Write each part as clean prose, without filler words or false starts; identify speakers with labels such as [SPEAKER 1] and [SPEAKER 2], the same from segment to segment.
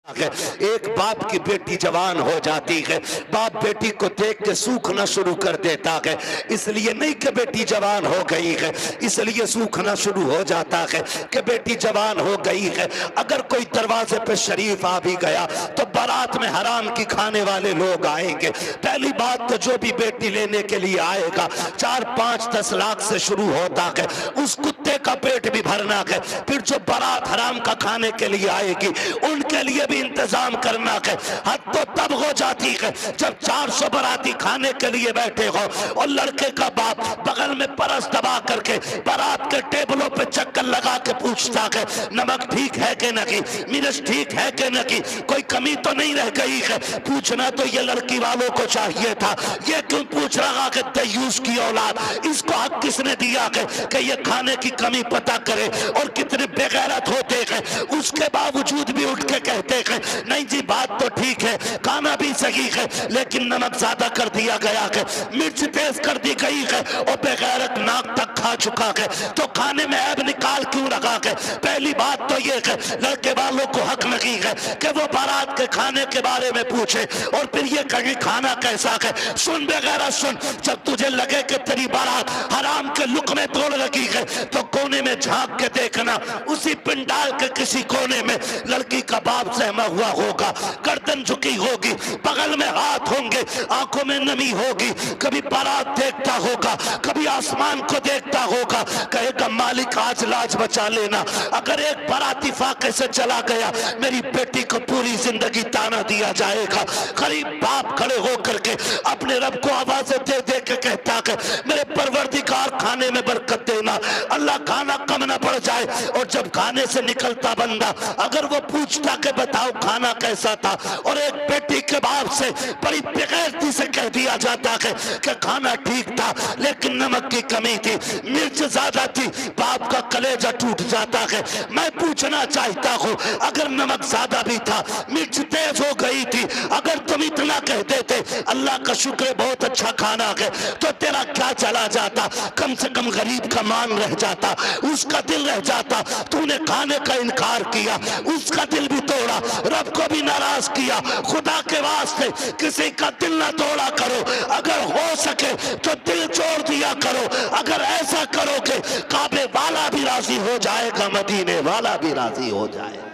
[SPEAKER 1] एक बाप की बेटी जवान हो जाती है, बाप बेटी को देख के सूखना शुरू कर देता है। इसलिए नहीं कि बेटी जवान हो गई है इसलिए सूखना शुरू हो जाता है कि बेटी जवान हो गई है। अगर कोई दरवाजे पे शरीफ आ भी गया तो बारात में हराम की खाने वाले लोग आएंगे। पहली बात तो जो भी बेटी लेने के लिए आएगा 4, 5, 10 लाख से शुरू होता है, उस कुत्ते का पेट भी भरना है। फिर जो बारात हराम का खाने के लिए आएगी उनके लिए भी इंतजाम करना है। हद तो तब हो जाती है जब 400 बाराती खाने के लिए बैठे हो और लड़के का बाप बगल में परस दबा करके बारात के टेबलों पे चक्कर लगा के पूछता है नमक ठीक है कि नहीं, मिर्च ठीक है कि नहीं, कोई कमी तो नहीं रह गई है। पूछना तो ये लड़की वालों को चाहिए था, ये क्यों पूछ रहा कि तयूस की औलाद, इसको हक किसने दिया है कि ये खाने की कमी पता करे। और कितने बेगैरत होते हैं उसके बावजूद भी उठ के कहते हैं नहीं जी बात तो ठीक है, खाना भी सही है लेकिन नमक ज्यादा कर दिया गया है, मिर्च तेज कर दी गई है और बेगैरत नाक तक खा चुका है, तो खाने में ऐब निकाल क्यों रखा है। पहली बात तो ये है लड़के वालों को हक नहीं है कि वो बारात के खाने के बारे में पूछे और फिर ये कहे खाना कैसा है। सुन बेगैरत सुन, जब तुझे लगे कि तेरी बारात हराम के लुक़मे तोड़ रखी है तो कोने में झांक के देखना, उसी पिंडाल के किसी कोने में लड़की का बाप सहमा हुआ होगा, गर्दन झुकी होगी, बगल में हाथ होंगे, आंखों में नमी होगी, कभी बारात देखता होगा, कभी आसमान को देखता होगा, कहेगा मालिक आज लाज बचा लेना, अगर एक बाराती फाके से चला गया मेरी बेटी को पूरी जिंदगी ताना दिया जाएगा। गरीब बाप खड़े होकर के अपने रब को आवाजें दे दे के कहता है मेरे परवरदिगार खाने में बरकत देना, अल्लाह खाना कम ना पड़ जाए। और जब खाने से निकलता बंदा अगर वो पूछता कि बताओ खाना कैसा था और एक बेटी के बाप से बड़ी बेगैरती से कह दिया जाता है कि खाना ठीक था लेकिन नमक की कमी थी, मिर्च ज्यादा थी, बाप का कलेजा टूट जाता है। मैं पूछना चाहता हूँ अगर नमक ज्यादा भी था, मिर्च तेज हो गई थी, अगर तुम इतना कह देते अल्लाह का शुक्र है बहुत अच्छा खाना है, तो तेरा क्या चला जाता, कम से कम गरीब का मान रह जाता, उसका दिल रह जाता। तूने खाने का इनकार किया, उसका दिल भी तोड़ा, रब को भी नाराज किया। खुदा के वास्ते किसी का दिल ना तोड़ा करो, अगर हो सके तो दिल छोड़ दिया करो। अगर ऐसा करोगे काबे वाला भी राजी हो जाएगा, मदीने वाला भी राजी हो जाएगा।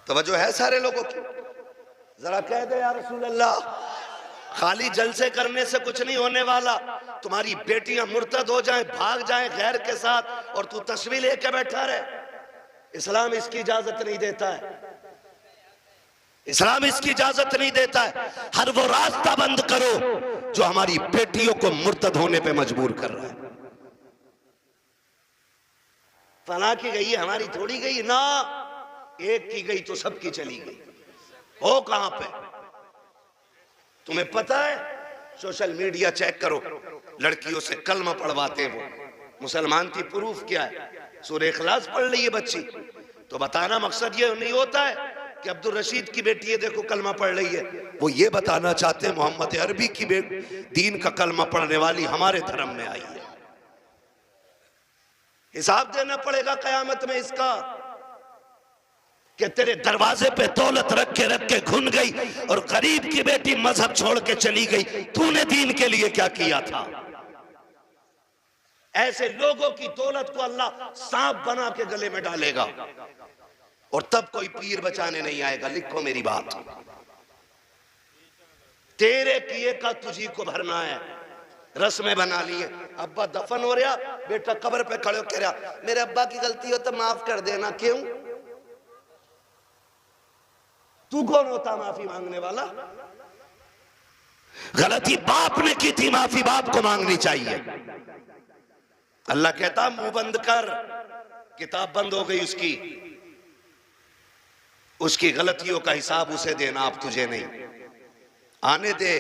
[SPEAKER 1] तवज्जो है सारे लोगों की, जरा कह दे या रसूल अल्लाह, खाली जलसे करने से कुछ नहीं होने वाला। तुम्हारी बेटियां मुर्तद हो जाएं, भाग जाएं गैर के साथ और तू तस्वीर लेके बैठा रहे, इस्लाम इसकी इजाजत नहीं देता है, इस्लाम इसकी इजाजत नहीं देता है। हर वो रास्ता बंद करो जो हमारी बेटियों को मुर्तद होने पे मजबूर कर रहा है। फला की गई हमारी थोड़ी गई ना, एक की गई तो सबकी चली गई। हो कहां पे तुम्हें पता है? सोशल मीडिया चेक करो, लड़कियों से कलमा पढ़वाते वो मुसलमान थी, प्रूफ क्या है? सूरह इखलास पढ़ ली है बच्ची, तो बताना मकसद ये नहीं होता है कि अब्दुल रशीद की बेटी है देखो कलमा पढ़ रही है, वो ये बताना चाहते हैं मोहम्मद अरबी की दीन का कलमा पढ़ने वाली हमारे धर्म में आई है। हिसाब देना पड़ेगा कयामत में इसका कि तेरे दरवाजे पे दौलत रख के घुन गई और गरीब की बेटी मजहब छोड़ के चली गई, तूने दीन के लिए क्या किया था? ऐसे लोगों की दौलत को अल्लाह सांप बना के गले में डालेगा और तब कोई पीर बचाने नहीं आएगा। लिखो मेरी बात, तेरे किए का तुझी को भरना है। रस्में बना लिए, अब्बा दफन हो रहा, बेटा कब्र पे खड़े हो कह रहा मेरे अब्बा की गलती हो तो माफ कर देना। क्यों? तू कौन होता माफी मांगने वाला? गलती बाप ने की थी, माफी बाप को मांगनी चाहिए। अल्लाह कहता मुंह बंद कर, किताब बंद हो गई उसकी, उसकी गलतियों का हिसाब उसे देना, आप तुझे नहीं। आने दे,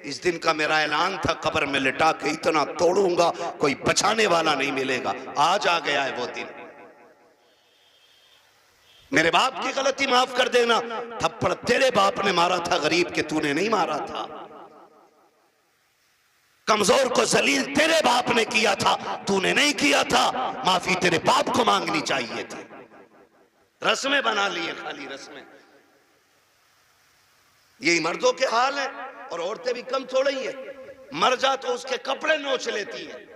[SPEAKER 1] इस दिन का मेरा ऐलान था, कब्र में लिटा के इतना तोड़ूंगा कोई बचाने वाला नहीं मिलेगा। आज आ गया है वो दिन। मेरे बाप की गलती माफ कर देना, थप्पड़ तेरे बाप ने मारा था गरीब के, तूने नहीं मारा था। कमजोर को जलील तेरे बाप ने किया था, तूने नहीं किया था। माफी तेरे बाप को मांगनी चाहिए थी। रस्में बना लिए, खाली रस्में। यही मर्दों के हाल है, और औरतें भी कम थोड़ी ही है। मर जा तो उसके कपड़े नोच लेती है।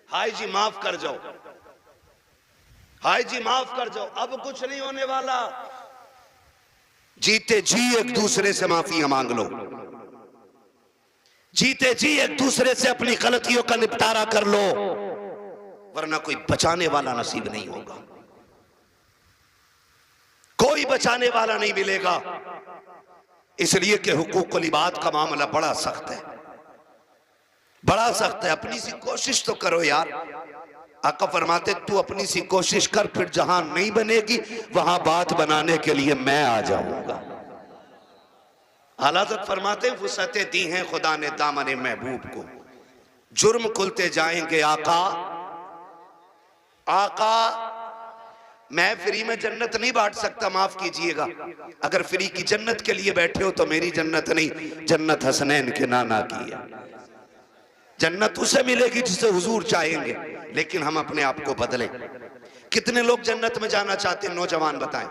[SPEAKER 1] हाय जी माफ कर जाओ, हाय जी माफ कर जाओ, अब कुछ नहीं होने वाला। जीते जी एक दूसरे से माफिया मांग लो, जीते जी एक दूसरे से अपनी गलतियों का निपटारा कर लो, वरना कोई बचाने वाला नसीब नहीं होगा, कोई बचाने वाला नहीं मिलेगा। इसलिए कि हुकूकुल इबाद का मामला बड़ा सख्त है, बड़ा सख्त है। अपनी सी कोशिश तो करो यार। आका फरमाते तू अपनी सी कोशिश कर, फिर जहां नहीं बनेगी वहां बात बनाने के लिए मैं आ जाऊंगा। हालात फरमाते फुर्सतें दी हैं खुदा ने दामन महबूब को, जुर्म खुलते जाएंगे आका। आका मैं फ्री में जन्नत नहीं बांट सकता, माफ कीजिएगा। अगर फ्री की जन्नत के लिए बैठे हो तो मेरी जन्नत नहीं, जन्नत हसनैन के नाना की है। जन्नत उसे मिलेगी जिसे हुजूर चाहेंगे, लेकिन हम अपने आप को बदलें। कितने लोग जन्नत में जाना चाहते हैं? नौजवान बताएं,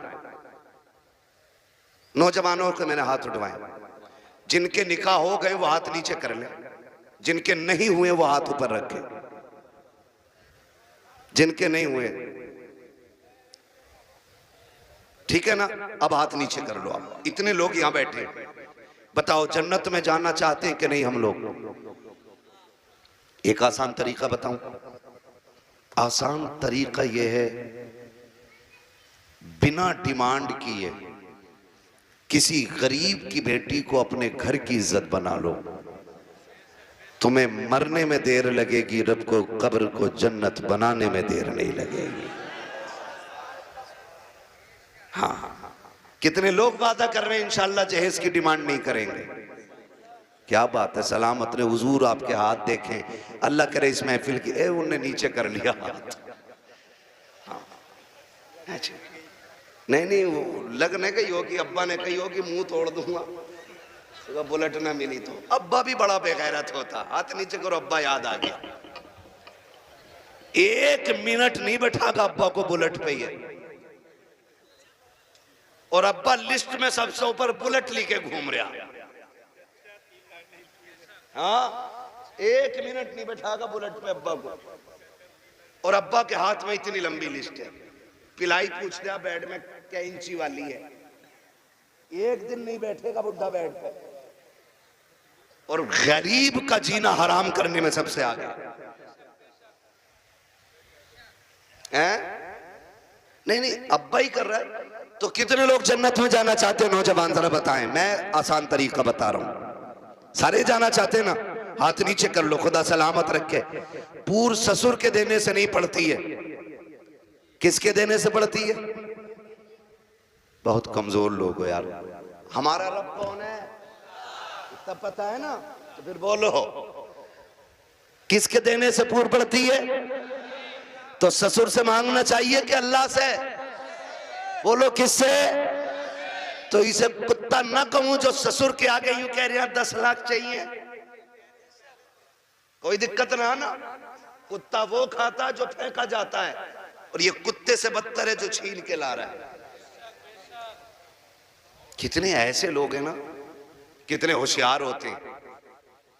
[SPEAKER 1] नौजवानों को मैंने हाथ उठवाएं। जिनके निकाह हो गए वो हाथ नीचे कर लें, जिनके नहीं हुए वो हाथ ऊपर रखें। जिनके नहीं हुए ठीक है ना, अब हाथ नीचे कर लो। आप इतने लोग यहां बैठे, बताओ जन्नत में जाना चाहते हैं कि नहीं हम लोग? एक आसान तरीका बताऊं, आसान तरीका यह है, बिना डिमांड किए किसी गरीब की बेटी को अपने घर की इज्जत बना लो। तुम्हें मरने में देर लगेगी, रब को कब्र को जन्नत बनाने में देर नहीं लगेगी। हाँ, कितने लोग वादा कर रहे हैं इंशाअल्लाह जहेज की डिमांड नहीं करेंगे। क्या बात है, सलामत ने हुजूर आपके हाथ देखें, अल्लाह करे इस महफिल की। उन्होंने नीचे कर लिया हाथ। हाँ। अच्छा नहीं नहीं, वो लगने गई होगी, अब्बा ने कही होगी मुंह तोड़ दूंगा तो बुलेट ना मिली तो। अब्बा भी बड़ा बेगैरत होता, हाथ नीचे करो, अब्बा याद आ गया। 1 मिनट नहीं बैठागा अब्बा को बुलेट पे ही, और अब्बा लिस्ट में सबसे ऊपर बुलेट लेके घूम रहा। हाँ, 1 मिनट नहीं बैठागा बुलेट पे अब्बा को, और अब्बा के हाथ में इतनी लंबी लिस्ट है। पिलाई पूछ लिया बेड में क्या इंची वाली है, 1 दिन नहीं बैठेगा बुढ़ा बेड पे। और गरीब का जीना हराम करने में सबसे आगे है। नहीं नहीं, अब्बा ही कर रहा है। तो कितने लोग जन्नत में जाना चाहते हैं? नौजवान जरा बताएं। मैं आसान तरीका बता रहा हूं, सारे जाना चाहते हैं ना? हाथ नीचे कर लो, खुदा सलामत रखे। पूर्व ससुर के देने से नहीं पड़ती है, किसके देने से पड़ती है? बहुत कमजोर लोग हो यार। हमारा रब कौन है इतना पता है ना? तो फिर बोलो किसके देने से पूर्व पड़ती है? तो ससुर से मांगना चाहिए कि अल्लाह से? बोलो किससे? तो इसे कुत्ता ना कहूं जो ससुर के आगे यूं कह रहे हैं 10 लाख चाहिए। कोई दिक्कत ना ना, कुत्ता वो खाता जो फेंका जाता है, और ये कुत्ते से बदतर है जो छीन के ला रहा है। कितने ऐसे लोग हैं ना, कितने होशियार होते हैं,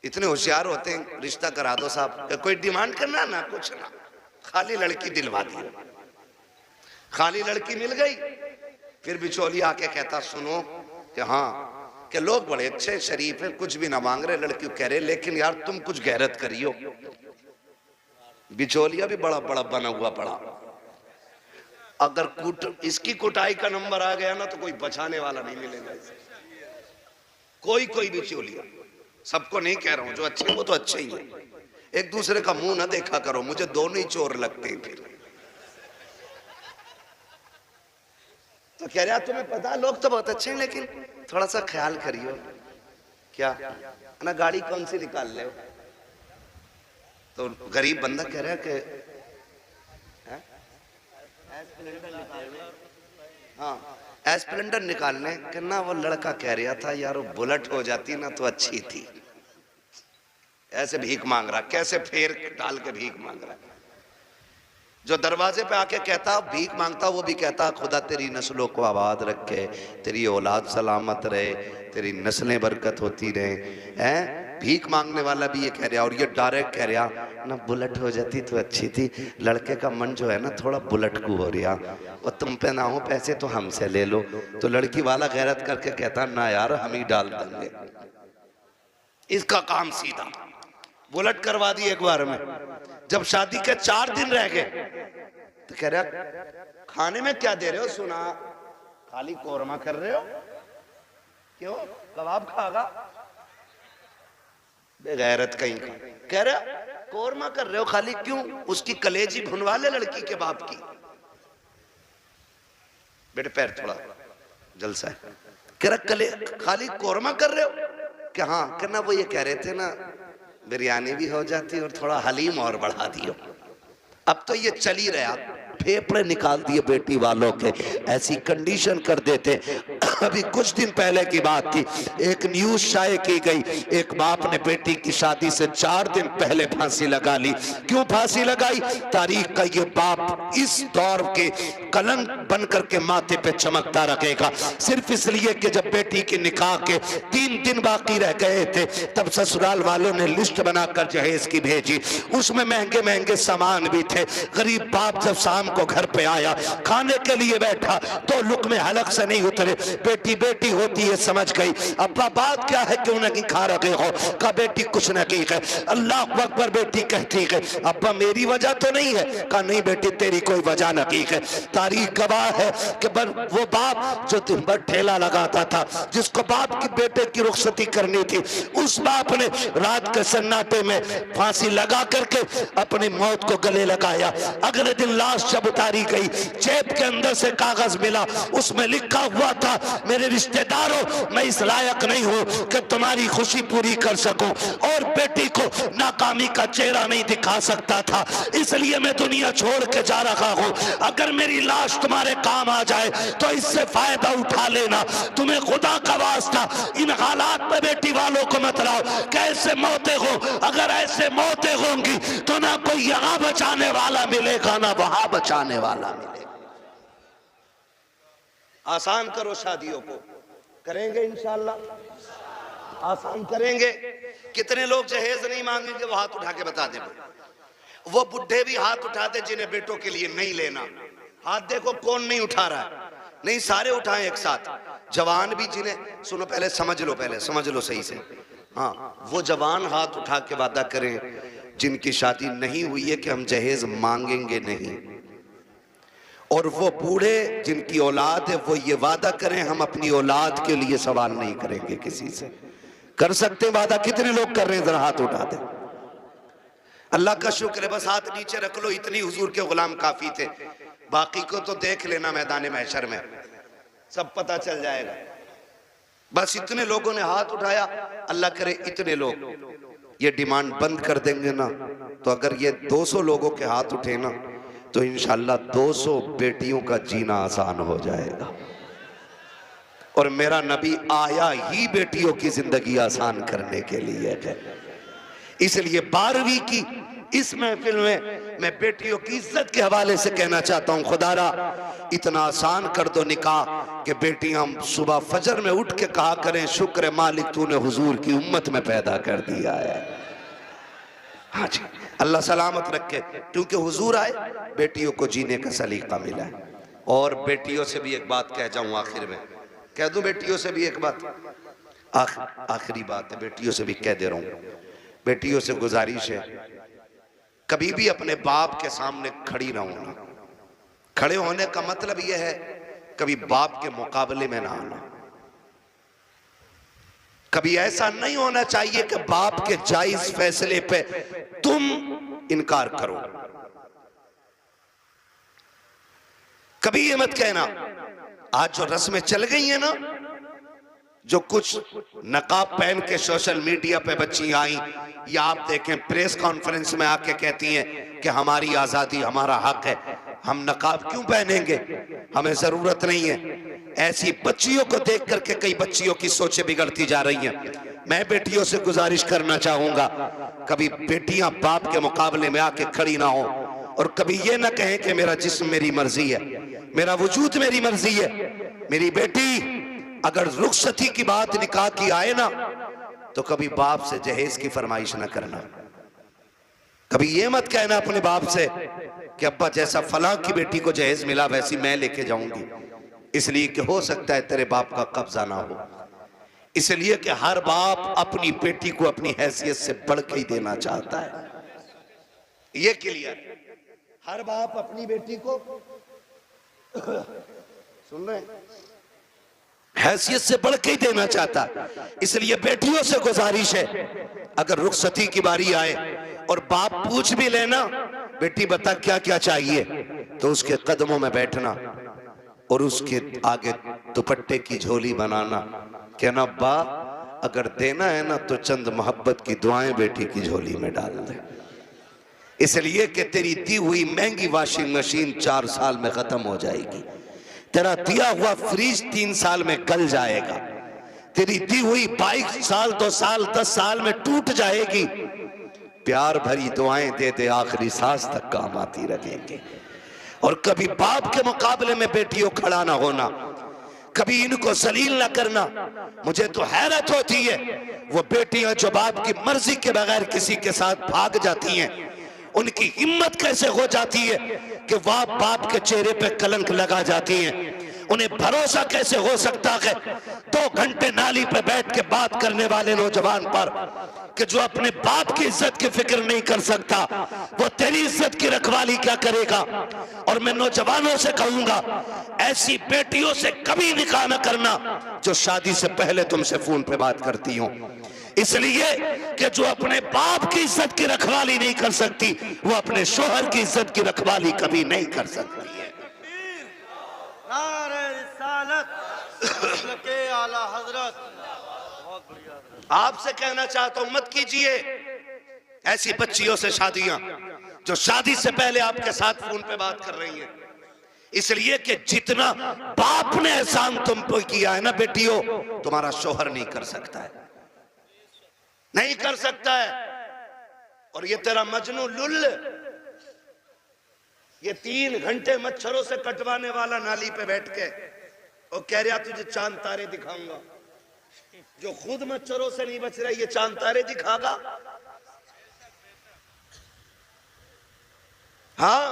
[SPEAKER 1] इतने होशियार होते हैं। रिश्ता करा दो साहब, कोई डिमांड करना ना, कुछ ना, खाली लड़की दिलवा दी। खाली लड़की मिल गई, फिर बिचौली आके कहता सुनो कि हाँ, कि लोग बड़े अच्छे शरीफ हैं, कुछ भी ना मांग रहे, लड़की कह रहे लेकिन यार तुम कुछ गैरत करियो। बिचौलिया भी बड़ा बड़ा बना हुआ पड़ा। अगर इसकी कुटाई का नंबर आ गया ना तो कोई बचाने वाला नहीं मिलेगा। कोई कोई बिचौलिया, सबको नहीं कह रहा हूं, जो अच्छे वो तो अच्छे ही है। एक दूसरे का मुंह ना देखा करो, मुझे दोनों ही चोर लगते हैं। फिर तो कह रहा तुम्हें पता लोग तो बहुत अच्छे हैं, लेकिन थोड़ा सा ख्याल करियो। क्या ना, गाड़ी कौन सी निकाल ले? तो गरीब बंदा कह रहा है कि हाँ स्प्लेंडर निकालने कहना वो लड़का कह रहा था यार वो बुलेट हो जाती ना तो अच्छी थी। ऐसे भीख मांग रहा, कैसे फेर डाल के भीख मांग रहा। जो दरवाजे पे आके कहता भीख मांगता वो भी कहता खुदा तेरी नस्लों को आबाद रखे, तेरी औलाद सलामत रहे, तेरी नस्लें बरकत होती रहे। हैं भीख मांगने वाला भी ये कह रहा और ये डायरेक्ट कह रहा ना बुलेट हो जाती तो अच्छी थी। लड़के का मन जो है ना थोड़ा बुलेट को हो रहा, और तुम पे ना हो पैसे तो हमसे ले लो। तो लड़की वाला गैरत करके कहता ना यार हम ही डाल देंगे। इसका काम सीधा बुलेट करवा दी एक बार में। जब शादी के 4 दिन रह गए तो कह रहा खाने में क्या दे रहे हो? सुना खाली कोरमा कर रहे हो, क्यों कबाब खागा? बेगैरत कहीं का कह रहा कोरमा कर रहे हो खाली, क्यों? उसकी कलेजी भुनवा ले लड़की के बाप की। बेटे पैर थोड़ा जलसा है। कह रहा खाली कोरमा कर रहे हो क्या? हाँ कहना वो ये कह रहे थे ना बिरयानी भी हो जाती और थोड़ा हलीम और बढ़ा दियो। अब तो ये चल ही रहा, फेफड़े निकाल दिए बेटी वालों के, ऐसी कंडीशन कर देते। अभी कुछ दिन पहले की बात थी, एक न्यूज शाये की गई, एक बाप ने बेटी की शादी से 4 दिन पहले फांसी लगा ली। क्यों फांसी लगाई? तारीख का ये बाप इस दौर के कलंक बन करके माथे पे चमकता रहेगा, सिर्फ इसलिए कि जब बेटी के निकाह के 3 दिन बाकी रह गए थे तब ससुराल वालों ने लिस्ट बनाकर जहेज की भेजी। उसमें महंगे महंगे सामान भी थे। गरीब बाप जब शाम को घर पे आया, खाने के लिए बैठा तो लुक़मे हलक से नहीं उतरे। बेटी बेटी होती है समझ गई। अब्बा बात क्या है, क्यों नहीं खा रहे हो? कहा बेटी कुछ नहीं है। अल्लाह अकबर बेटी कहती है अब्बा मेरी वजह तो नहीं है? कहा नहीं बेटी तेरी कोई वजह नहीं है। तारीख गवाह है कि वो बाप जो दिन भर ठेला लगाता था, जिसको बाप की बेटे की रुखसती करनी थी, उस बाप ने रात के सन्नाटे में फांसी लगा करके अपनी मौत को गले लगाया। अगले दिन लाश जब उतारी गई, जेब के अंदर से कागज मिला, उसमें लिखा हुआ था मेरे रिश्तेदारों मैं इस लायक नहीं हूं कि तुम्हारी खुशी पूरी कर सकूं, और बेटी को नाकामी का चेहरा नहीं दिखा सकता था, इसलिए मैं दुनिया छोड़ के जा रहा हूं। अगर मेरी लाश तुम्हारे काम आ जाए तो इससे फायदा उठा लेना। तुम्हें खुदा का वास्ता इन हालात में बेटी वालों को मत लाओ। कैसे मौतें हो, अगर ऐसे मौतें होंगी तो ना कोई यहां बचाने वाला मिलेगा ना वहां बचाने वाला मिलेगा। आसान करो शादियों को, करेंगे इंशाअल्लाह आसान करेंगे। कितने लोग जहेज नहीं मांगेंगे वो हाथ उठा के बता दे। वो बुढ़े भी हाथ उठाते जिन्हें बेटों के लिए नहीं लेना। हाथ देखो कौन नहीं उठा रहा है, नहीं सारे उठाएं एक साथ। जवान भी जिन्हें, सुनो पहले समझ लो, पहले समझ लो सही से। हाँ वो जवान हाथ उठा के वादा करें जिनकी शादी नहीं हुई है कि हम जहेज मांगेंगे नहीं, और वो बूढ़े जिनकी औलाद है वो ये वादा करें हम अपनी औलाद के लिए सवाल नहीं करेंगे किसी से। कर सकते हैं वादा? कितने लोग कर रहे हैं? जरा हाथ उठा दे। अल्लाह का शुक्र है, बस हाथ नीचे रख लो, इतनी हुजूर के गुलाम काफी थे। बाकी को तो देख लेना मैदान महशर में, सब पता चल जाएगा। बस इतने लोगों ने हाथ उठाया, अल्लाह करे इतने लोग ये डिमांड बंद कर देंगे ना, तो अगर ये 200 लोगों के हाथ उठे ना तो इंशाल्लाह 200 बेटियों का जीना आसान हो जाएगा। और मेरा नबी आया ही बेटियों की जिंदगी आसान करने के लिए है। इसलिए 12वीं की इस महफिल में मैं बेटियों की इज्जत के हवाले से कहना चाहता हूं, खुदारा इतना आसान कर दो निकाह कि बेटियां सुबह फजर में उठ के कहा करें शुक्र मालिक तूने हुजूर की उम्मत में पैदा कर दिया है। हाँ जी अल्लाह सलामत रखे, क्योंकि हुजूर आए बेटियों को जीने का सलीका मिला है। और बेटियों से भी एक बात कह जाऊं आखिर में, कह दूं बेटियों से भी एक बात, आखिरी बात है, बेटियों से भी कह दे रहा हूं। बेटियों से गुजारिश है कभी भी अपने बाप के सामने खड़ी ना होना। खड़े होने का मतलब यह है कभी बाप के मुकाबले में ना आना। कभी ऐसा नहीं होना चाहिए कि बाप के जायज फैसले पे तुम इनकार करो। कभी ये मत कहना, आज जो रस्में चल गई है ना, जो कुछ नकाब पहन के सोशल मीडिया पे बच्ची आई, या आप देखें प्रेस कॉन्फ्रेंस में आके कहती हैं कि हमारी आजादी हमारा हक है। हम नकाब क्यों पहनेंगे, हमें जरूरत नहीं है। ऐसी बच्चियों को देख करके कई बच्चियों की सोचें बिगड़ती जा रही हैं। मैं बेटियों से गुजारिश करना चाहूंगा, कभी बेटियां बाप के मुकाबले में आके खड़ी ना हो, और कभी ये ना कहें कि मेरा जिस्म मेरी मर्जी है, मेरा वजूद मेरी मर्जी है। मेरी बेटी अगर रुखसती की बात निकाह की आए ना, तो कभी बाप से जहेज की फरमाइश ना करना। कभी ये मत कहना अपने बाप से कि अब्बा जैसा फलां की बेटी को जहेज मिला वैसी मैं लेके जाऊंगी, इसलिए कि हो सकता है तेरे बाप का कब्जा ना हो। इसलिए कि हर बाप अपनी बेटी को अपनी हैसियत से बढ़ के ही देना चाहता है। ये क्लियर, हर बाप अपनी बेटी को सुन रहे हैं, हैसियत से बढ़ के ही देना चाहता। इसलिए बेटियों से गुजारिश है, अगर रुखसती की बारी आए और बाप पूछ भी लेना बेटी बता क्या क्या चाहिए, तो उसके कदमों में बैठना और उसके आगे दुपट्टे की झोली बनाना, कहना अब्बा अगर देना है ना तो चंद मोहब्बत की दुआएं बेटी की झोली में डाल दे, इसलिए कि तेरी दी हुई महंगी वॉशिंग मशीन 4 साल में खत्म हो जाएगी, तेरा दिया हुआ फ्रिज 3 साल में गल जाएगा, तेरी दी हुई बाइक साल 2 साल 10 साल में टूट जाएगी। प्यार भरी दुआएं दे दे आखिरी सांस तक काम आती रहेंगे। और कभी बाप के मुकाबले में बेटियों खड़ा ना होना, कभी इनको जलील ना करना। मुझे तो हैरत होती है वो बेटियां जो बाप की मर्जी के बगैर किसी के साथ भाग जाती हैं, उनकी हिम्मत कैसे हो जाती है कि वह बाप के चेहरे पे कलंक लगा जाती हैं। उन्हें भरोसा कैसे हो सकता है 2 घंटे नाली पे बैठ के बात करने वाले नौजवान पर कि जो अपने बाप की इज्जत की फिक्र नहीं कर सकता, वो तेरी इज्जत की रखवाली क्या करेगा। और मैं नौजवानों से कहूंगा, ऐसी बेटियों से कभी निकाह न करना जो शादी से पहले तुमसे फोन पे बात करती हो, इसलिए कि जो अपने बाप की इज्जत की रखवाली नहीं कर सकती, वो अपने शोहर की इज्जत की रखवाली कभी नहीं कर सकती है। आपसे कहना चाहता हूं, मत कीजिए ऐसी बच्चियों से शादियां जो शादी से पहले आपके साथ फोन पे बात कर रही हैं, इसलिए कि जितना बाप ने एहसान तुम पे किया है ना बेटियों, तुम्हारा शोहर नहीं कर सकता है, नहीं कर सकता है। और ये तेरा मजनू लुल, ये 3 घंटे मच्छरों से कटवाने वाला नाली पे बैठ के और कह रहा तुझे चांद तारे दिखाऊंगा, जो खुद मच्छरों से नहीं बच रहा ये चांद तारे दिखागा। हाँ,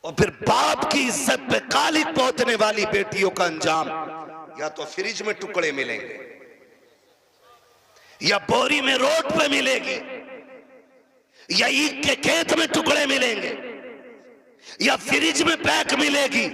[SPEAKER 1] और फिर बाप की इज्जत पे कालिक पोतने वाली बेटियों का अंजाम या तो फ्रिज में टुकड़े मिलेंगे, या बोरी में रोड पे मिलेगी, या ईख के खेत में टुकड़े मिलेंगे, या फ्रिज में पैक मिलेगी।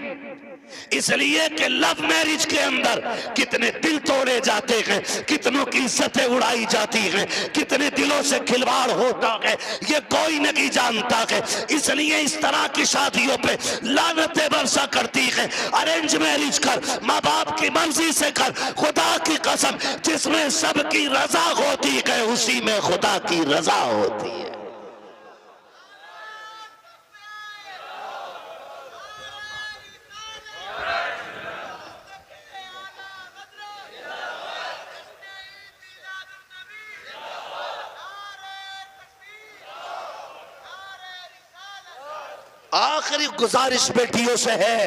[SPEAKER 1] इसलिए कि लव मैरिज के अंदर कितने दिल तोड़े जाते हैं, कितनों की इज्जतें उड़ाई जाती हैं, कितने दिलों से खिलवाड़ होता है, ये कोई नहीं जानता है। इसलिए इस तरह की शादियों पे लानतें बरसा करती है। अरेंज मैरिज कर, माँ बाप की मर्जी से कर, खुदा की कसम जिसमें सबकी रजा होती है उसी में खुदा की रजा होती है। आखिरी गुजारिश बेटियों से है,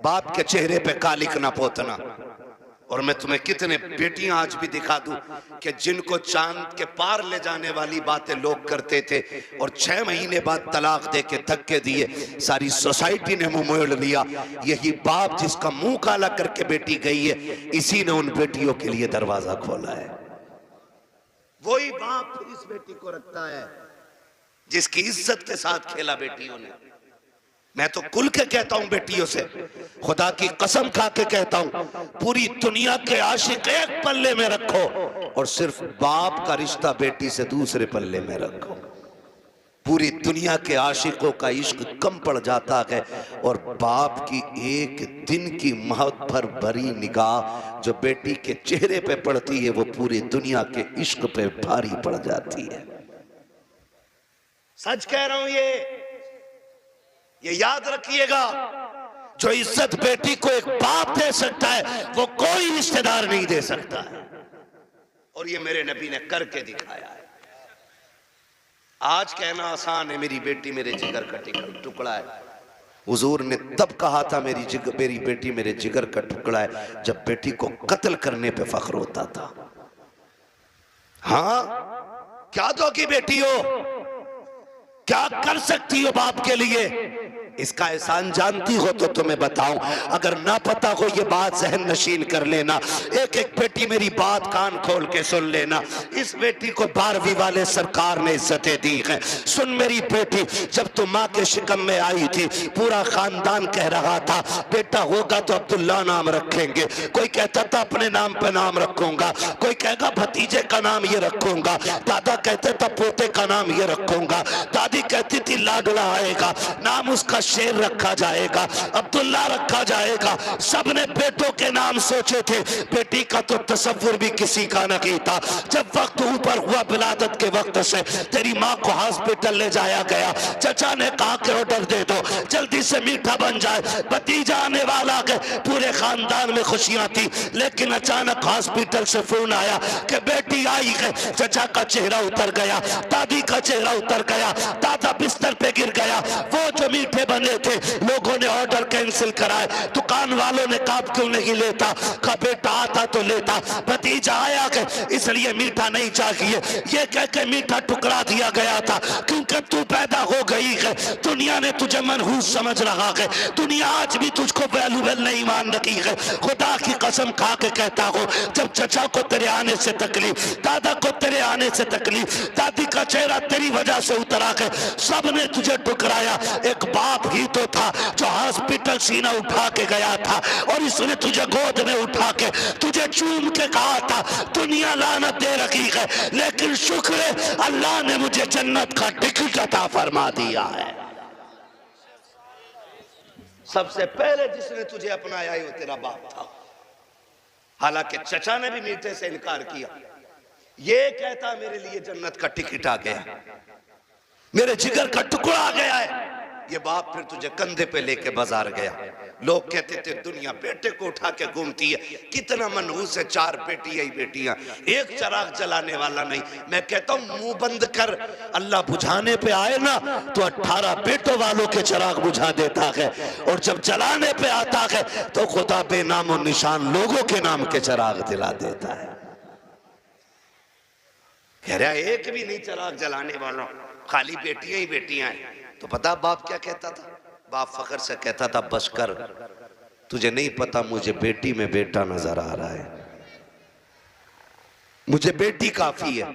[SPEAKER 1] बाप के चेहरे पे कालिक ना पोतना। और मैं तुम्हें कितने बेटियां आज भी दिखा दूं कि जिनको चांद के पार ले जाने वाली बातें लोग करते थे और 6 महीने बाद तलाक दे के धक्के दिए, सारी सोसाइटी ने मुंह मोड़ लिया। यही बाप जिसका मुंह काला करके बेटी गई है, इसी ने उन बेटियों के लिए दरवाजा खोला है। वही बाप इस बेटी को रखता है जिसकी इज्जत के साथ खेला बेटियों ने। मैं तो खुल के कहता हूं बेटियों से, खुदा की कसम खा के कहता हूं, पूरी दुनिया के आशिक एक पल्ले में रखो और सिर्फ बाप का रिश्ता बेटी से दूसरे पल्ले में रखो। पूरी दुनिया के आशिकों का इश्क कम पड़ जाता है और बाप की एक दिन की मोहब्बत भरी निगाह जो बेटी के चेहरे पे पड़ती है, वो पूरी दुनिया के इश्क पे भारी पड़ जाती है। सच कह रहा हूं, ये ये याद रखिएगा, जो इज्जत बेटी को एक बाप दे सकता है वो कोई रिश्तेदार नहीं दे सकता है। और ये मेरे नबी ने करके दिखाया है। आज कहना आसान है, मेरी बेटी मेरे जिगर का टुकड़ा है। हुजूर ने तब कहा था मेरी बेटी मेरे जिगर का टुकड़ा है, जब बेटी को कत्ल करने पे फख्र होता था। हाँ, क्या दोगी बेटी हो, क्या कर सकती हो बाप के लिए, इसका एहसान जानती हो तो तुम्हें बताऊं। अगर ना पता हो ये बात जहन नशीन कर लेना। एक एक बेटी मेरी बात कान खोल के सुन लेना। इस बेटी को 12वीं वाले सरकार ने इज्जतें दी हैं। सुन मेरी बेटी, जब तुम माँ के शिकम में आई थी पूरा खानदान कह रहा था बेटा होगा तो अब्दुल्ला नाम रखेंगे। कोई कहता था अपने नाम पे नाम रखूंगा, कोई कहेगा भतीजे का नाम ये रखूंगा, दादा कहते था पोते का नाम ये रखूंगा, दादी कहती थी लाडला आएगा, नाम उसका शेर रखा जाएगा, अब्दुल्ला रखा जाएगा। सबने बेटों के नाम सोचे थे, बेटी का तो तसव्वुर भी किसी का नहीं था। जब वक्त ऊपर हुआ विलादत के वक्त से तेरी माँ को हॉस्पिटल ले जाया गया, चचा ने कहा कि ऑर्डर दे दो जल्दी से मीठा बन जाए, भतीजा आने वाला है। पूरे खानदान में खुशियां थी, लेकिन अचानक हॉस्पिटल से फोन आया कि बेटी आई है। चचा का चेहरा उतर गया, दादी का चेहरा उतर गया, दादा बिस्तर पे गिर गया। वो जो मीठे बने थे लोगों ने ऑर्डर कैंसिल कराए। दुकान वालों ने कहा क्यों नहीं लेता, कहा बेटा आता तो लेता, भतीजा आया के इसलिए मीठा नहीं चाहिए। ये कह के मीठा टुकड़ा दिया गया था, क्योंकि तू पैदा हो गई है, दुनिया ने तुझे मनहूस समझ रहा है, दुनिया आज भी तुझको वैल्यूबल नहीं मान रही है। खुदा की कसम खा के कहता हो, जब चचा को तेरे आने से तकलीफ, दादा को तेरे आने से तकलीफ, दादी का चेहरा तेरी वजह से उतरा है, सबने तुझे ठुकराया। एक बाप ही तो था जो हॉस्पिटल सीना उठा के गया था और इसने तुझे गोद में उठा के तुझे चूम के कहा था दुनिया लानत दे रखी है, लेकिन शुक्र है अल्लाह ने मुझे जन्नत का टिकट अता फरमा दिया है। सबसे पहले जिसने तुझे अपनाया वो तेरा बाप था। हालांकि चचा ने भी मीठे से इनकार किया, ये कहता मेरे लिए जन्नत का टिकट आ गया, मेरे जिगर का टुकड़ा आ गया है। ये बाप फिर तुझे कंधे पे लेके बाजार गया। लोग कहते थे दुनिया बेटे को उठा के घूमती है, कितना मनहूस है, 4 बेटी ही बेटियां, एक चराग जलाने वाला नहीं। मैं कहता हूं मुंह बंद कर, अल्लाह बुझाने पे आए ना तो 18 बेटों वालों के चराग बुझा देता है, और जब जलाने पे आता है तो खुदा बेनाम और निशान लोगों के नाम के चराग दिला देता है। कह रहा एक भी नहीं चराग जलाने वालों, खाली बेटियां ही बेटियां हैं। तो पता बाप क्या कहता था? बाप फख्र से कहता था बस कर, तुझे नहीं पता मुझे बेटी में बेटा नजर आ रहा है, मुझे बेटी काफी है।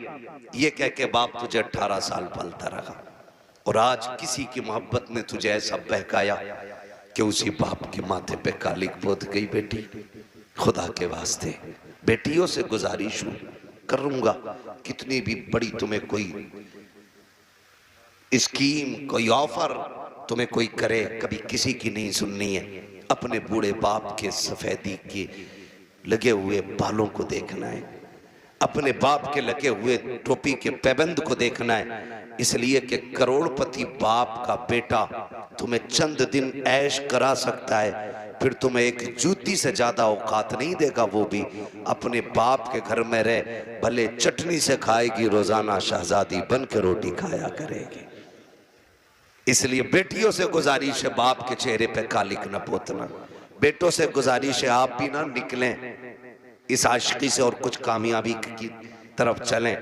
[SPEAKER 1] ये कह के बाप तुझे 18 साल पलता रहा, और आज किसी की मोहब्बत ने तुझे ऐसा बहकाया कि उसी बाप के माथे पे कालिक पोत गई बेटी। खुदा के वास्ते बेटियों से गुजारिश करूंगा, कितनी भी बड़ी तुम्हें कोई स्कीम, कोई ऑफर तुम्हें कोई करे, कभी किसी की नहीं सुननी है। अपने बूढ़े बाप के सफेदी के लगे हुए बालों को देखना है, अपने बाप के लगे हुए टोपी के पैबंद को देखना है। इसलिए कि करोड़पति बाप का बेटा तुम्हें चंद दिन ऐश करा सकता है, फिर तुम्हें एक जूती से ज्यादा औकात नहीं देगा। वो भी अपने बाप के घर में रह, भले चटनी से खाएगी, रोजाना शहजादी बन के रोटी खाया करेगी। इसलिए बेटियों से गुजारिश है बाप के चेहरे पे कालिक न पोतना। बेटों से गुजारिश है आप भी ना निकलें इस आशिकी से और कुछ कामयाबी की तरफ चलें,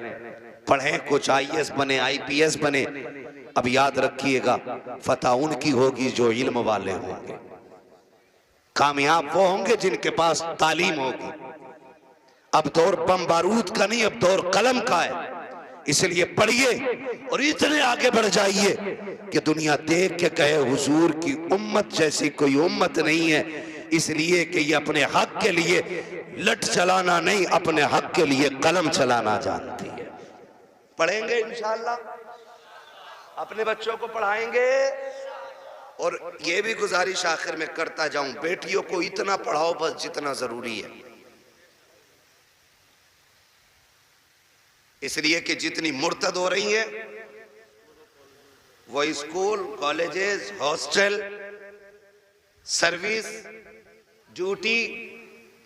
[SPEAKER 1] पढ़ें, कुछ IAS बने, IPS बने। अब याद रखिएगा फतह उनकी होगी जो इल्म वाले होंगे, कामयाब वो होंगे जिनके पास तालीम होगी। अब दौर बम बारूद का नहीं, अब दौर कलम का है। इसलिए पढ़िए और इतने आगे बढ़ जाइए कि दुनिया देख के कहे हुजूर की उम्मत जैसी कोई उम्मत नहीं है। इसलिए कि ये अपने हक के लिए लठ चलाना नहीं, अपने हक के लिए कलम चलाना जानती है। पढ़ेंगे इंशाअल्लाह, अपने बच्चों को पढ़ाएंगे। और ये भी गुजारिश आखिर में करता जाऊं, बेटियों को इतना पढ़ाओ बस जितना जरूरी है। इसलिए कि जितनी मुर्तद हो रही है वो school, colleges, hostel, service, duty,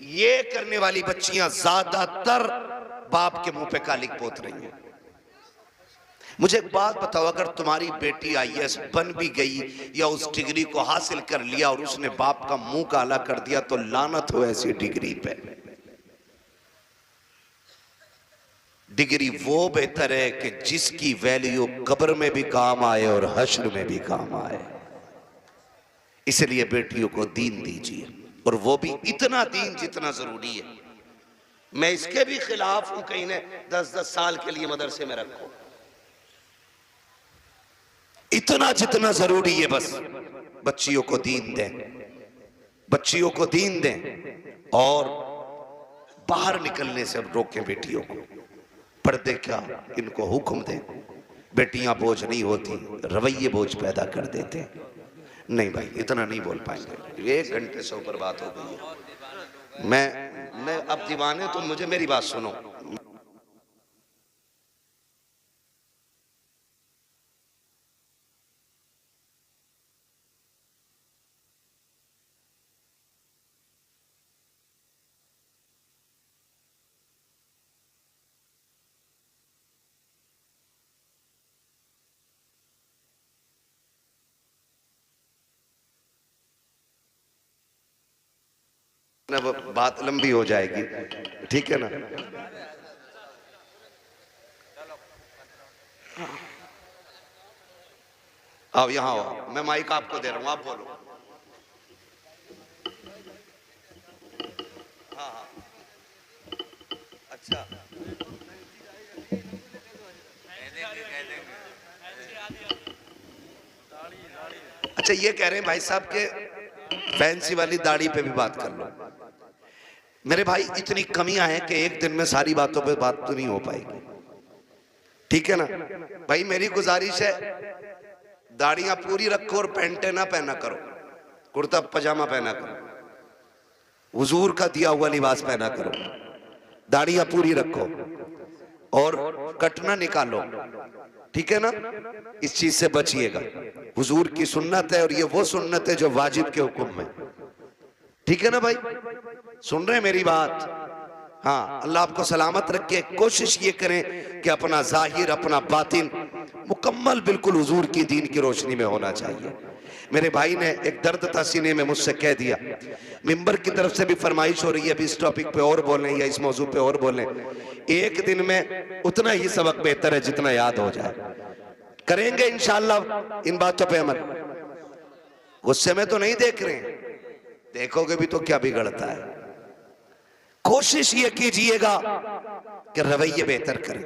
[SPEAKER 1] ये करने वाली बच्चियां ज्यादातर बाप के मुंह पे कालिक पोत रही हैं। मुझे एक बात बताओ, अगर तुम्हारी बेटी आईएएस बन भी गई या उस डिग्री को हासिल कर लिया और उसने बाप का मुंह काला कर दिया, तो लानत हो ऐसी डिग्री पे। डिग्री वो बेहतर है कि जिसकी वैल्यू कब्र में भी काम आए और हश्र में भी काम आए। इसलिए बेटियों को दीन दीजिए, और वो भी इतना दीन जितना जरूरी है। मैं इसके भी खिलाफ हूं कहीं ने 10-10 साल के लिए मदरसे में रखो, इतना जितना जरूरी है बस बच्चियों को दीन दें, बच्चियों को दीन दें और बाहर निकलने से अब रोकें बेटियों को। पर्दे क्या, इनको हुक्म दें। बेटियां बोझ नहीं होती, रवैये बोझ पैदा कर देते हैं। नहीं भाई, इतना नहीं बोल पाएंगे, 1 घंटे से ऊपर बात हो गई है। मैं अब दीवाने, तो मुझे मेरी बात सुनो। बात लंबी हो जाएगी, ठीक है ना। आओ यहाँ आओ, मैं माइक आपको दे रहा हूँ, आप बोलो। हाँ हाँ, अच्छा अच्छा, ये कह रहे हैं भाई साहब के फैंसी वाली दाढ़ी पे भी बात कर लो। मेरे भाई, इतनी कमियां हैं कि एक दिन में सारी बातों पे बात तो नहीं हो पाएगी, ठीक है ना भाई। मेरी गुजारिश है, दाढ़ियां पूरी रखो और पैंटे ना पहना करो, कुर्ता पजामा पहना करो, हुजूर का दिया हुआ लिबास पहना करो। दाढ़ियां पूरी रखो और कटना निकालो, ठीक है ना। इस चीज से बचिएगा, हुजूर की सुन्नत है और ये वो सुन्नत है जो वाजिब के हुक्म में, ठीक है ना भाई। सुन रहे हैं मेरी बात? हाँ, अल्लाह आपको सलामत रखे। कोशिश ये करें कि अपना जाहिर, अपना बातिन मुकम्मल बिल्कुल हुजूर की दीन की रोशनी में होना चाहिए। मेरे भाई ने एक दर्द था सीने में, मुझसे कह दिया, मिंबर की तरफ से भी फरमाइश हो रही है, अभी इस टॉपिक पे और बोलें या इस मौजू पे और बोलें। एक दिन में उतना ही सबक बेहतर है जितना याद हो जाए। करेंगे इंशाअल्लाह इन बातों पे अमल। गुस्से में तो नहीं देख रहे हैं, देखोगे भी तो क्या बिगड़ता है। कोशिश ये कीजिएगा कि रवैये बेहतर करें,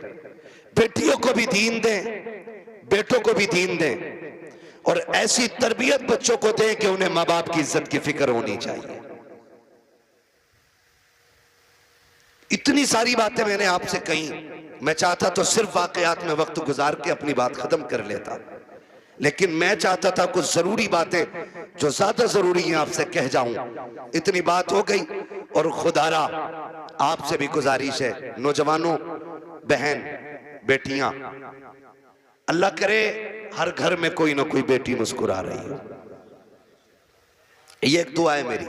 [SPEAKER 1] बेटियों को भी दीन दें, बेटों को भी दीन दें, और ऐसी तरबियत बच्चों को दें कि उन्हें माँ बाप की इज्जत की फिक्र होनी चाहिए। इतनी सारी बातें मैंने आपसे कही, मैं चाहता तो सिर्फ वाकयात में वक्त गुजार के अपनी बात खत्म कर लेता, लेकिन मैं चाहता था कुछ जरूरी बातें जो ज्यादा जरूरी हैं आपसे कह जाऊं। इतनी बात हो गई, और खुदारा आपसे भी गुजारिश है, नौजवानों, बहन, बेटियां, अल्लाह करे हर घर में कोई ना कोई बेटी मुस्कुरा रही हो। ये एक दुआ है मेरी,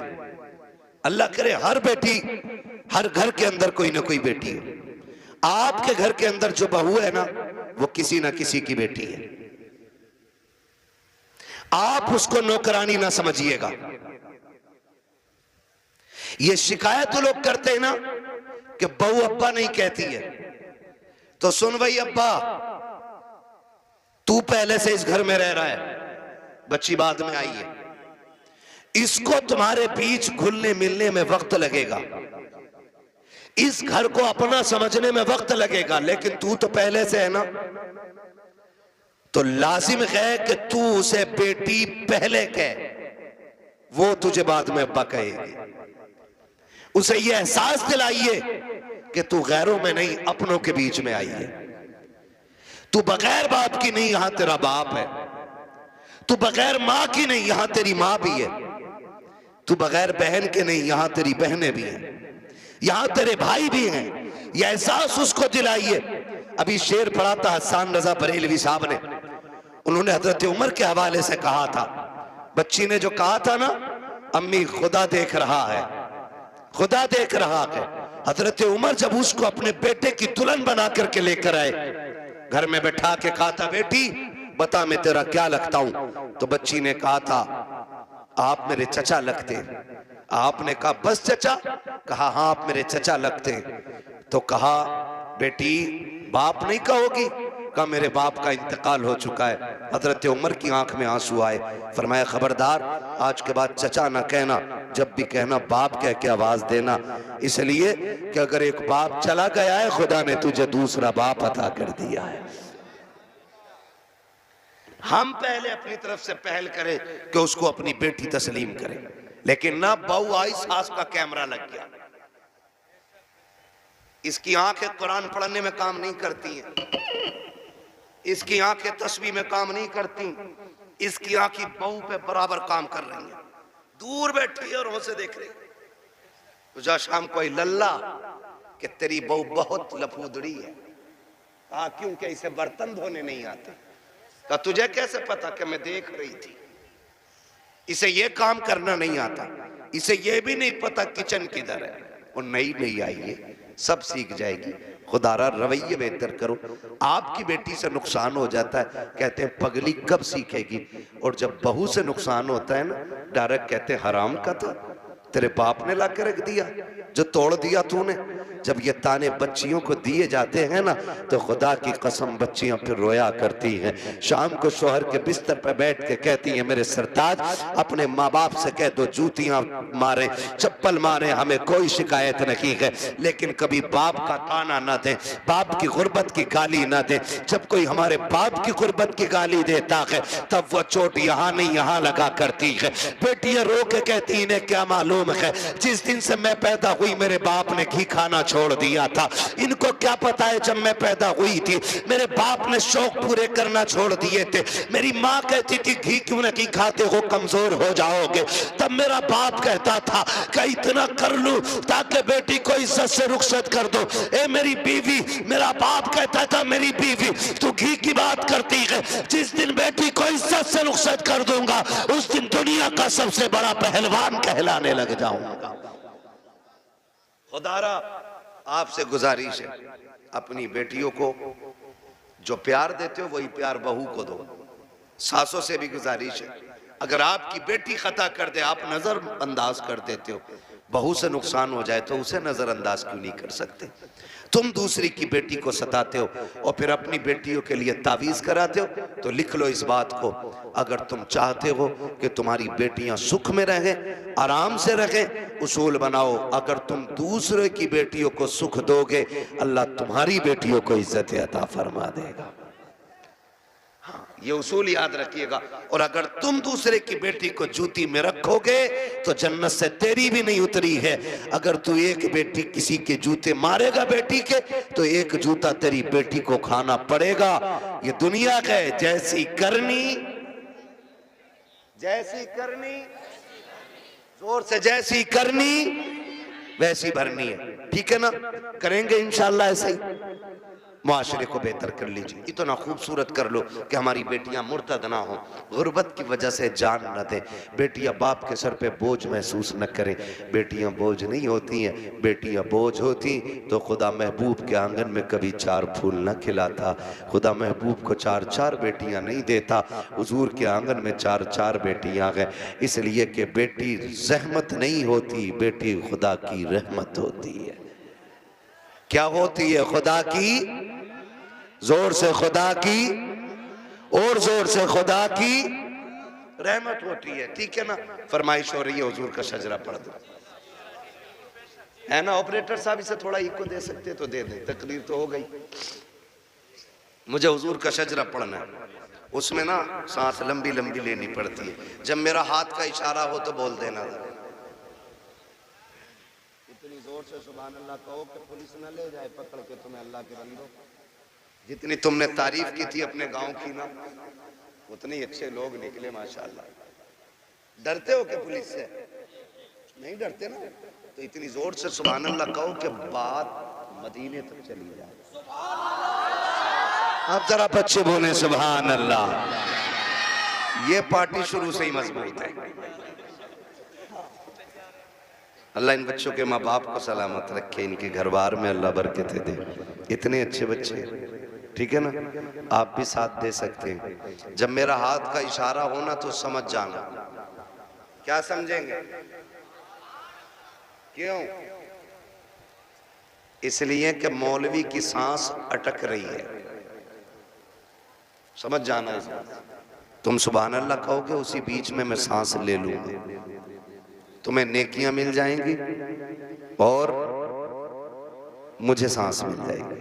[SPEAKER 1] अल्लाह करे हर बेटी, हर घर के अंदर कोई ना कोई बेटी हो। आपके घर के अंदर जो बहू है ना, वो किसी ना किसी की बेटी है। आप उसको नौकरानी ना समझिएगा। ये शिकायत तो लोग करते हैं ना कि बहू अब्बा नहीं कहती है, तो सुन भाई अब्बा, तू पहले से इस घर में रह रहा है, बच्ची बाद में आई है, इसको तुम्हारे बीच घुलने मिलने में वक्त लगेगा, इस घर को अपना समझने में वक्त लगेगा, लेकिन तू तो पहले से है ना, तो लाजिम है कि तू उसे बेटी पहले कह, वो तुझे बाद में अब्बा कहेगी। उसे ये एहसास दिलाइए कि तू गैरों में नहीं, अपनों के बीच में आई है। तू बगैर बाप की नहीं, यहां तेरा बाप है। तू बगैर मां की नहीं, यहां तेरी मां भी है। तू बगैर बहन के नहीं, यहां तेरी बहनें भी हैं, यहां तेरे भाई भी हैं। यह एहसास उसको दिलाइए। अभी शेर पढ़ा था हसन रजा बरेलवी साहब ने, उन्होंने हजरत उमर के हवाले से कहा था, बच्ची ने जो कहा था ना, अम्मी खुदा देख रहा है, खुदा देख रहा है। हजरत उमर जब उसको अपने बेटे की दुल्हन बना करके लेकर आए, घर में बैठा के कहा था, बेटी बता मैं तेरा क्या लगता हूं। तो बच्ची ने कहा था, आप मेरे चचा लगते। आपने कहा बस चचा? कहा हाँ आप मेरे चचा लगते। तो कहा बेटी बाप नहीं कहोगी? कहा मेरे बाप का इंतकाल हो चुका है। हजरत उमर की आंख में आंसू आए। फरमाया खबरदार आज के बाद चचा ना कहना, जब भी कहना बाप कह के आवाज देना, इसलिए कि अगर एक बाप चला गया है खुदा ने तुझे दूसरा बाप अता कर दिया है। हम पहले अपनी तरफ से पहल करें कि उसको अपनी बेटी तस्लीम करें, लेकिन ना बहू आई सास का कैमरा लग गया। इसकी आंखें कुरान पढ़ने में काम नहीं करती हैं, इसकी आंखें तस्बीह में काम नहीं करती, इसकी आंखें बहू पे बराबर काम कर रही हैं। दूर बैठी है और उसे देख रही। तुझा शाम कोई लल्ला कि तेरी बहू बहुत लफूदड़ी है। कहा क्यों? क्या इसे बर्तन धोने नहीं आते? कहा तुझे कैसे पता? कि मैं देख रही थी। इसे ये काम करना नहीं आता, इसे ये भी नहीं पता किचन किधर है। और नई नई आई है, सब सीख जाएगी। खुदारा रवैये बेहतर करो। आपकी बेटी से नुकसान हो जाता है, कहते हैं पगली कब सीखेगी। और जब बहू से नुकसान होता है ना, डायरेक्ट कहते हैं हराम का था, तेरे बाप ने ला के रख दिया, जो तोड़ दिया तूने। जब ये ताने बच्चियों को दिए जाते हैं ना, तो खुदा की कसम बच्चियां फिर रोया करती हैं। शाम को शोहर के बिस्तर पर बैठ के कहती हैं, मेरे सरताज अपने माँ बाप से कह दो जूतियां मारे, चप्पल मारे, हमें कोई शिकायत नहीं है, लेकिन कभी बाप का ताना ना दे, बाप की गुर्बत की गाली ना दे। जब कोई हमारे बाप की गुर्बत की गाली देता है तब वो चोट यहाँ नहीं यहाँ लगा करती है। बेटियां रो के कहती इन्हें क्या मालूम है, जिस दिन से मैं पैदा हुई मेरे बाप ने घी खाना छोड़ दिया था। इनको क्या पता है जब मैं पैदा हुई थी मेरे बाप ने शौक पूरे करना छोड़ दिए थे। मेरी माँ कहती थी घी क्यों नहीं खाते हो, कमजोर हो जाओगे। तब मेरा बाप कहता था कि इतना कर लूं ताकि बेटी को इज्जत से रुखसत कर दो। ए मेरी बीवी, मेरा बाप कहता था मेरी बीवी तू घी की बात करती है, जिस दिन बेटी को इज्जत से रुखसत कर दूंगा उस दिन दुनिया का सबसे बड़ा पहलवान कहलाने लग जाऊंगा। खुदारा आपसे गुजारिश है, अपनी बेटियों को जो प्यार देते हो वही प्यार बहू को दो। सासों से भी गुजारिश है, अगर आपकी बेटी खता कर दे आप नजर अंदाज कर देते हो, बहू से नुकसान हो जाए तो उसे नजरअंदाज क्यों नहीं कर सकते? तुम दूसरी की बेटी को सताते हो और फिर अपनी बेटियों के लिए तावीज कराते हो। तो लिख लो इस बात को, अगर तुम चाहते हो कि तुम्हारी बेटियां सुख में रहें, आराम से रहें, उसूल बनाओ, अगर तुम दूसरे की बेटियों को सुख दोगे अल्लाह तुम्हारी बेटियों को इज्जत अता फरमा देगा। ये उसूल याद रखिएगा। और अगर तुम दूसरे की बेटी को जूती में रखोगे तो जन्नत से तेरी भी नहीं उतरी है। अगर तू एक बेटी किसी के जूते मारेगा बेटी के तो एक जूता तेरी बेटी को खाना पड़ेगा। ये दुनिया का है, जैसी करनी जोर से जैसी करनी वैसी भरनी है। ठीक है ना? करेंगे इंशाअल्लाह ऐसे ही, मुआशरे को बेहतर कर लीजिए। इतना खूबसूरत कर लो कि हमारी बेटियां मुर्तद ना हो, गुर्बत की वजह से जान न दे, बेटियां बाप के सर पे बोझ महसूस न करें। बेटियां बोझ नहीं होती हैं, बेटियां बोझ होती तो खुदा महबूब के आंगन में कभी 4 फूल न खिलाता, खुदा महबूब को 4-4 बेटियां नहीं देता, हुजूर के आंगन में 4-4 बेटियां हैं। इसलिए कि बेटी रहमत नहीं होती, बेटी खुदा की रहमत होती है। क्या होती है? खुदा की, जोर से खुदा की और जोर से खुदा की रहमत होती है। ठीक है ना? फरमाइश हो रही है हुजूर का शजरा पढ़ दो, है ना? ऑपरेटर साहब इसे थोड़ा इको दे सकते तो दे दे, तकरीर तो हो गई। मुझे हुजूर का शजरा पढ़ना है, उसमें ना सांस लंबी लंबी लेनी पड़ती है। जब मेरा हाथ का इशारा हो तो बोल देना, इतनी जोर से सुभान अल्लाह कहो कि पुलिस न ले जाए पकड़ के तुम्हें। अल्लाह के बंदो, जितनी तुमने तारीफ की थी अपने गांव की ना, उतने अच्छे लोग निकले माशाअल्लाह। डरते हो कि पुलिस से? नहीं डरते ना? तो इतनी जोर से सुभान अल्लाह कहो कि बात मदीने तक चली जाए। अब जरा बच्चे बोले सुभान अल्लाह। ये पार्टी शुरू से ही मजबूत है। अल्लाह इन बच्चों के माँ बाप को सलामत रखे, इनके घर बार में अल्लाह बरकतें दे। इतने अच्छे बच्चे, ठीक है ना। आप भी साथ दे सकते हैं। जब मेरा हाथ का इशारा हो ना तो समझ जाना। क्या समझेंगे? क्यों? इसलिए कि मौलवी की सांस अटक रही है। समझ जाना इस बात। तुम सुभान अल्लाह कहोगे, उसी बीच में मैं सांस ले लूंगा, तुम्हें नेकियां मिल जाएंगी और मुझे सांस मिल जाएगी।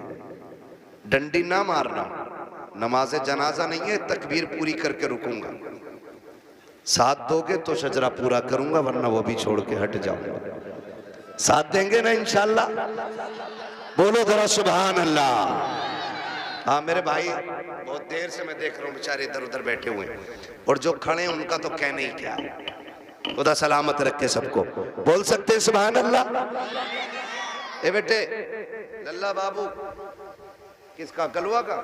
[SPEAKER 1] डंडी ना मारना, नमाज जनाजा नहीं है, तकबीर पूरी करके रुकूंगा। साथ दोगे तो शजरा पूरा करूंगा, वरना वो भी छोड़ के हट जाऊंगा। साथ देंगे ना इंशाल्लाह? बोलो जरा सुभान अल्लाह। हाँ मेरे भाई, बहुत देर से मैं देख रहा हूँ बेचारे इधर उधर बैठे हुए हैं, और जो खड़े हैं उनका तो कहने ही क्या। खुदा सलामत रखे सबको। बोल सकते हैं सुभान अल्लाह। ए बेटे लल्ला बाबू, किसका? कलवा का।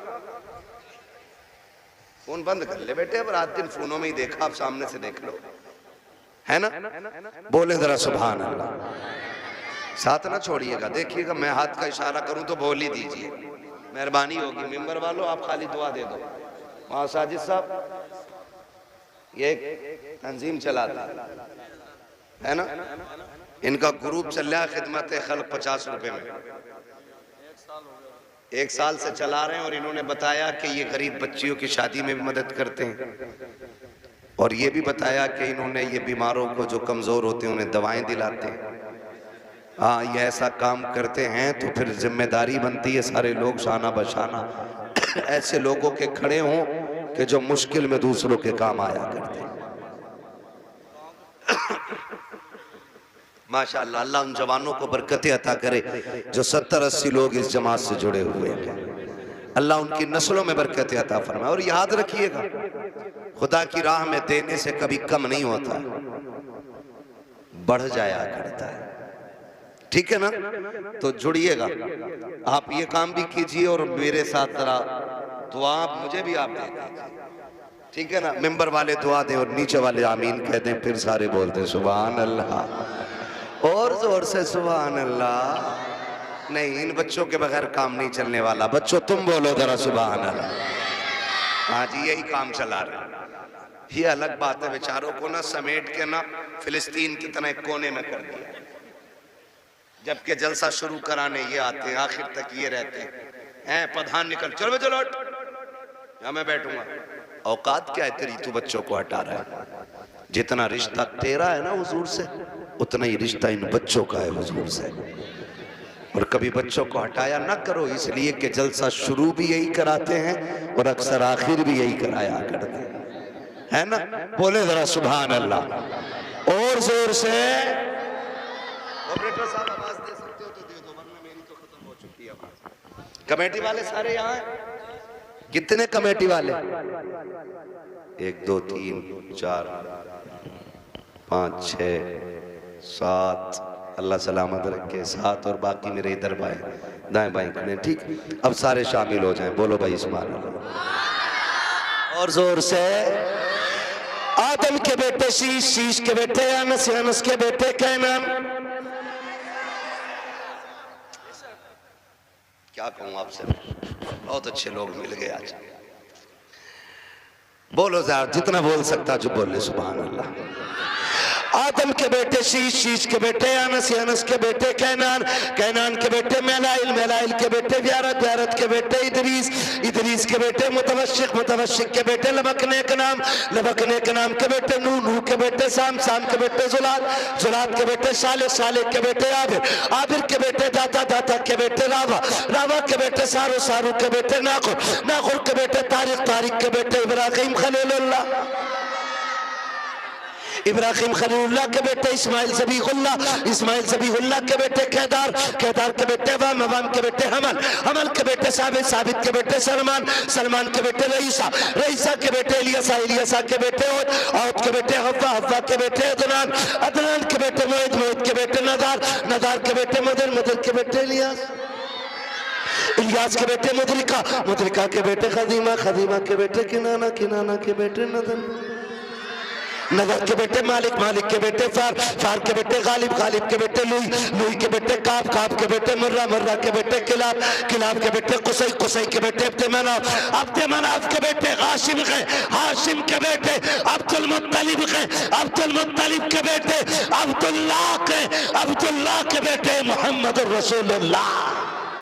[SPEAKER 1] फोन बंद कर ले बेटे, अब रात दिन फोनों में ही देखा, आप सामने से देख लो, है ना। बोले जरा सुभान अल्लाह। साथ ना छोड़िएगा, देखिएगा मैं हाथ का इशारा करूं तो बोल ही दीजिए, मेहरबानी होगी। मेंबर वालों आप खाली दुआ दे दो। वहाँ साजिद साहब ये तंजीम चलाता है ना, इनका ग्रुप चल रहा है खिदमत खल्क 50 रुपए में, 1 साल से चला रहे हैं। और इन्होंने बताया कि ये गरीब बच्चियों की शादी में भी मदद करते हैं, और ये भी बताया कि इन्होंने ये बीमारों को जो कमज़ोर होते हैं उन्हें दवाएं दिलाते हैं। हाँ, ये ऐसा काम करते हैं तो फिर जिम्मेदारी बनती है सारे लोग शाना बशाना ऐसे लोगों के खड़े हों कि जो मुश्किल में दूसरों के काम आया करते हैं। माशाअल्लाह, अल्लाह उन जवानों को बरकतें अता करे जो 70-80 लोग इस जमात से जुड़े हुए हैं। अल्लाह उनकी नस्लों में बरकतें अता फरमाए। और याद रखिएगा, खुदा की राह में देने से कभी कम नहीं होता, बढ़ जाया करता है, ठीक है ना। तो जुड़िएगा, आप ये काम भी कीजिए और मेरे साथ जरा दुआ मुझे भी आप दें, ठीक है ना। मेंबर वाले दुआ दें और नीचे वाले आमीन कह दें, फिर सारे बोलते हैं सुभान अल्लाह, और जोर से सुभान अल्लाह। नहीं, इन बच्चों के बगैर काम नहीं चलने वाला। बच्चों तुम बोलो जरा सुभान अल्लाह। हाँ जी, यही काम चला रहे। ये अलग बात है, बेचारों को ना समेट के ना फिलिस्तीन की तरह कोने में कर दिया, जबकि जलसा शुरू कराने ये आते हैं, आखिर तक ये रहते हैं। प्रधान निकल, चलो चलो यहाँ मैं बैठूंगा। औकात क्या है तेरी, तू बच्चों को हटा रहा है। जितना रिश्ता तेरा है ना हुजूर से, उतना ही रिश्ता इन बच्चों का है हुजूर से। और कभी बच्चों को हटाया ना करो, इसलिए कि जलसा शुरू भी यही कराते हैं और अक्सर आखिर भी यही कराया करते हैं, है ना। बोले जरा सुभान अल्लाह और जोर से। ऑपरेटर साहब आवाज दे सकते हो तो दे दो, वरना मेरी तो खत्म हो चुकी है आवाज। कमेटी वाले सारे यहाँ हैं? कितने कमेटी वाले? 1 2 3 4 5 6 7, अल्लाह सलामत रखे। 7 और बाकी मेरे इधर बाएं दाएं बाएं खड़े, ठीक। अब सारे शामिल हो जाएं, बोलो भाई इस्माइल और जोर से। आदम के बेटे शीश, शीश के बेटे अनस, अनस के बेटे कैनान। क्या कहूं आपसे, बहुत अच्छे लोग मिल गए आज। बोलो यार, जितना बोल सकता जो बोले सुभान अल्लाह। आदम के बेटे शीश, शीश के बेटे अनस, अनस के बेटे कैनान, कैनान के बेटे मेलाइल, मेलाइल के बेटे व्यारत, व्यारत के बेटे इदरीस, इदरीस के बेटे मुतवश्शिक, मुतवश्शिक के बेटे लबकने के नाम, लबकने के नाम के बेटे नूह, नूह के बेटे साम, साम के बेटे जुलाद, जुलाद के बेटे साले, साले के बेटे आबिर, आबिर के बेटे दाता, दाता के बेटे रावा, रावा के बेटे सारू, सारू के बेटे नाखुर, नाखुर के बेटे तारिक, तारिक के बेटे इब्राहिम खलीलुल्लाह, इब्राहिम खलीलुल्लाह के बेटे इस्माइल ज़बीहुल्लाह, इस्माइल ज़बीहुल्लाह के बेटे केदार, केदार के बेटे वाम, वाम के बेटे हमल, हमल के बेटे साबित, साबित के बेटे सलमान, सलमान के बेटे रईसा, रईसा के बेटे इलियासा, इलियासा के बेटे औद के बेटे हव्वा, हव्वा के बेटे अदनान, अदनान के बेटे मोइद, मोइद के बेटे नदार, नदार के बेटे मदर, मदर के बेटे इलियास। इलियास के बेटे मुदरिका, मुदरिका के बेटे खदीमा, खदीमा के बेटे किनाना, किनाना के बेटे नदर, नदर के बेटे मालिक, मालिक के बेटे फार, फार के बेटे गालिब, गालिब के बेटे लुई, लुई के बेटे काब, काब के बेटे मुर्रा, मुर्रा के बेटे किलाब, किलाब के बेटे कुसै, कुसै के बेटे अब्दुमनाफ, अब्दुमनाफ के बेटे हाशिम के, हाशिम के बेटे अब्दुल मुत्तलिब के, अब्दुल मुत्तलिब के बेटे अब्दुल्लाह के, अब्दुल्लाह के बेटे मोहम्मद रसूलुल्लाह।